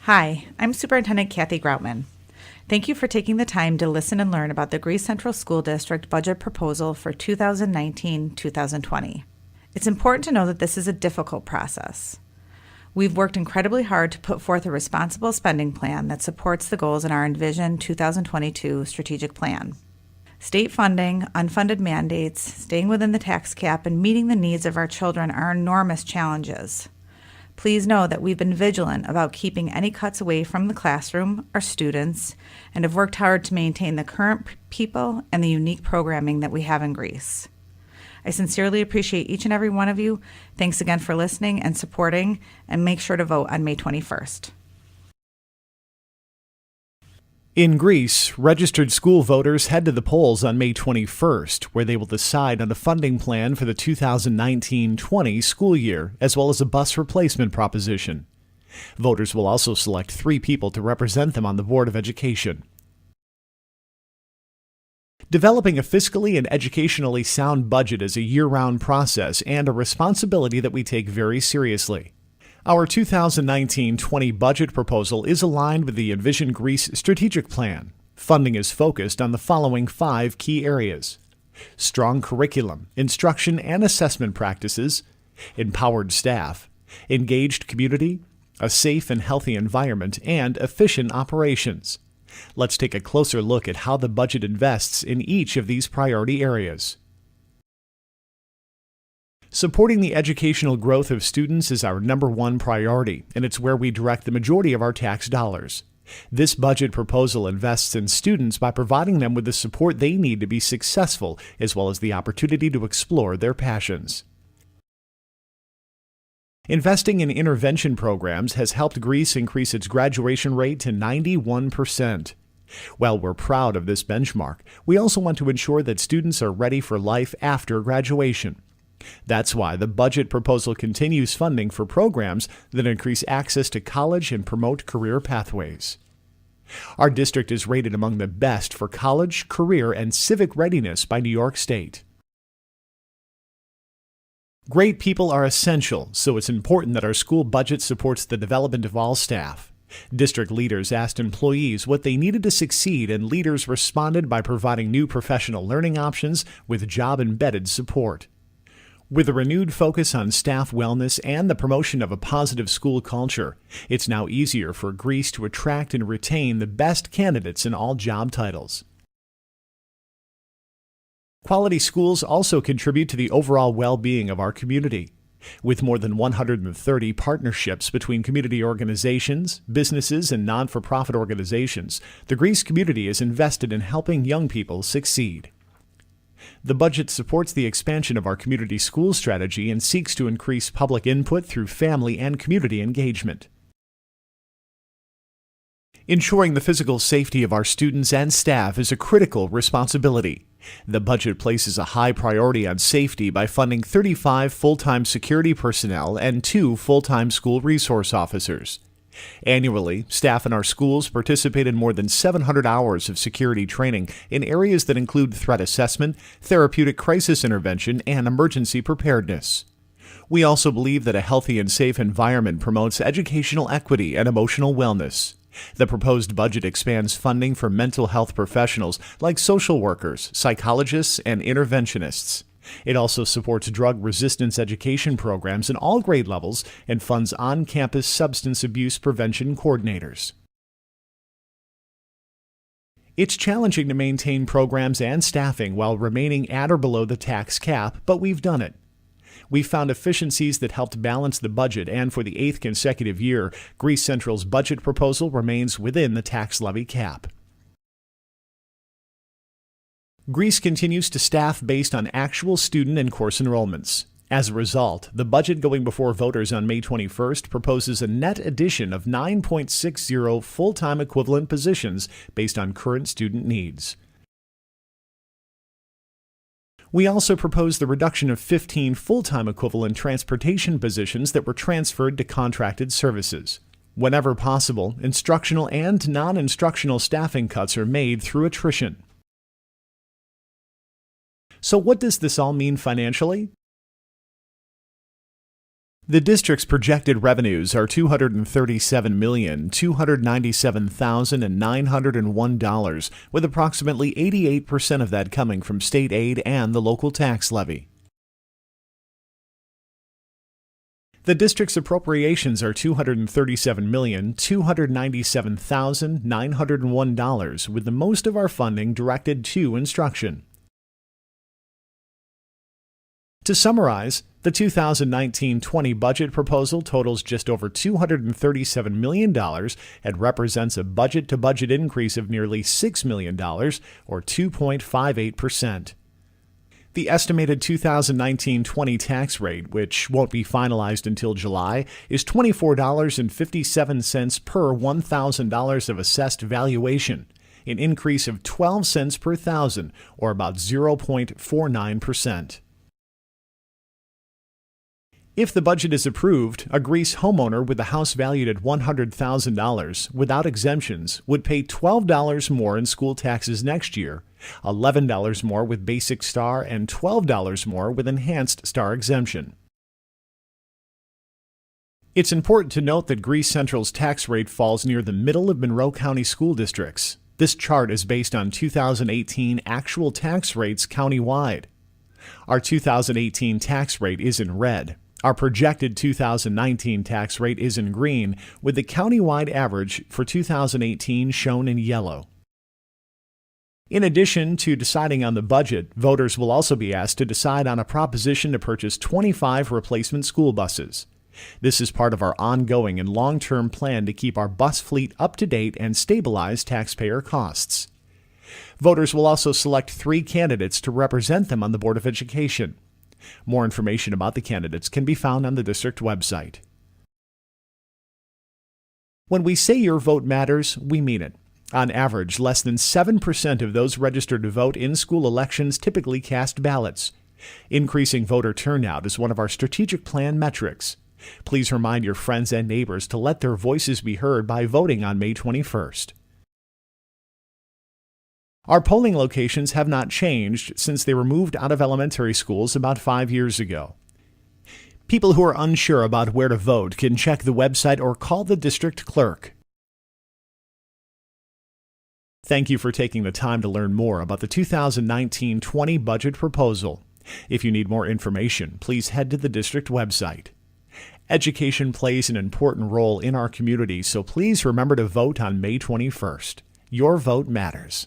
Hi, I'm Superintendent Kathy Groutman. Thank you for taking the time to listen and learn about the Greece Central School District budget proposal for 2019-2020. It's important to know that this is a difficult process. We've worked incredibly hard to put forth a responsible spending plan that supports the goals in our Envision 2022 strategic plan. State funding, unfunded mandates, staying within the tax cap, and meeting the needs of our children are enormous challenges. Please know that we've been vigilant about keeping any cuts away from the classroom, our students, and have worked hard to maintain the current people and the unique programming that we have in Greece. I sincerely appreciate each and every one of you. Thanks again for listening and supporting, and make sure to vote on May 21st. In Greece, registered school voters head to the polls on May 21st, where they will decide on a funding plan for the 2019-20 school year, as well as a bus replacement proposition. Voters will also select 3 people to represent them on the Board of Education. Developing a fiscally and educationally sound budget is a year-round process and a responsibility that we take very seriously. Our 2019-20 budget proposal is aligned with the Envision Greece strategic plan. Funding is focused on the following 5 key areas: strong curriculum, instruction and assessment practices, empowered staff, engaged community, a safe and healthy environment, and efficient operations. Let's take a closer look at how the budget invests in each of these priority areas. Supporting the educational growth of students is our number one priority, and it's where we direct the majority of our tax dollars. This budget proposal invests in students by providing them with the support they need to be successful, as well as the opportunity to explore their passions. Investing in intervention programs has helped Greece increase its graduation rate to 91%. While we're proud of this benchmark, we also want to ensure that students are ready for life after graduation. That's why the budget proposal continues funding for programs that increase access to college and promote career pathways. Our district is rated among the best for college, career, and civic readiness by New York State. Great people are essential, so it's important that our school budget supports the development of all staff. District leaders asked employees what they needed to succeed, and leaders responded by providing new professional learning options with job-embedded support. With a renewed focus on staff wellness and the promotion of a positive school culture, it's now easier for Greece to attract and retain the best candidates in all job titles. Quality schools also contribute to the overall well-being of our community. With more than 130 partnerships between community organizations, businesses, and non-for-profit organizations, the Greece community is invested in helping young people succeed. The budget supports the expansion of our community school strategy and seeks to increase public input through family and community engagement. Ensuring the physical safety of our students and staff is a critical responsibility. The budget places a high priority on safety by funding 35 full-time security personnel and 2 full-time school resource officers. Annually, staff in our schools participate in more than 700 hours of security training in areas that include threat assessment, therapeutic crisis intervention, and emergency preparedness. We also believe that a healthy and safe environment promotes educational equity and emotional wellness. The proposed budget expands funding for mental health professionals like social workers, psychologists, and interventionists. It also supports drug resistance education programs in all grade levels and funds on-campus substance abuse prevention coordinators. It's challenging to maintain programs and staffing while remaining at or below the tax cap, but we've done it. We've found efficiencies that helped balance the budget, and for the 8th consecutive year, Greece Central's budget proposal remains within the tax levy cap. Greece continues to staff based on actual student and course enrollments. As a result, the budget going before voters on May 21st proposes a net addition of 9.60 full-time equivalent positions based on current student needs. We also propose the reduction of 15 full-time equivalent transportation positions that were transferred to contracted services. Whenever possible, instructional and non-instructional staffing cuts are made through attrition. So what does this all mean financially? The district's projected revenues are $237,297,901, with approximately 88% of that coming from state aid and the local tax levy. The district's appropriations are $237,297,901, with the most of our funding directed to instruction. To summarize, the 2019-20 budget proposal totals just over $237 million and represents a budget-to-budget increase of nearly $6 million, or 2.58%. The estimated 2019-20 tax rate, which won't be finalized until July, is $24.57 per $1,000 of assessed valuation, an increase of 12 cents per thousand, or about 0.49%. If the budget is approved, a Greece homeowner with a house valued at $100,000 without exemptions would pay $12 more in school taxes next year, $11 more with basic star, and $12 more with enhanced star exemption. It's important to note that Greece Central's tax rate falls near the middle of Monroe County school districts. This chart is based on 2018 actual tax rates countywide. Our 2018 tax rate is in red. Our projected 2019 tax rate is in green, with the countywide average for 2018 shown in yellow. In addition to deciding on the budget, voters will also be asked to decide on a proposition to purchase 25 replacement school buses. This is part of our ongoing and long-term plan to keep our bus fleet up to date and stabilize taxpayer costs. Voters will also select 3 candidates to represent them on the Board of Education. More information about the candidates can be found on the district website. When we say your vote matters, we mean it. On average, less than 7% of those registered to vote in school elections typically cast ballots. Increasing voter turnout is one of our strategic plan metrics. Please remind your friends and neighbors to let their voices be heard by voting on May 21st. Our polling locations have not changed since they were moved out of elementary schools about 5 years ago. People who are unsure about where to vote can check the website or call the district clerk. Thank you for taking the time to learn more about the 2019-20 budget proposal. If you need more information, please head to the district website. Education plays an important role in our community, so please remember to vote on May 21st. Your vote matters.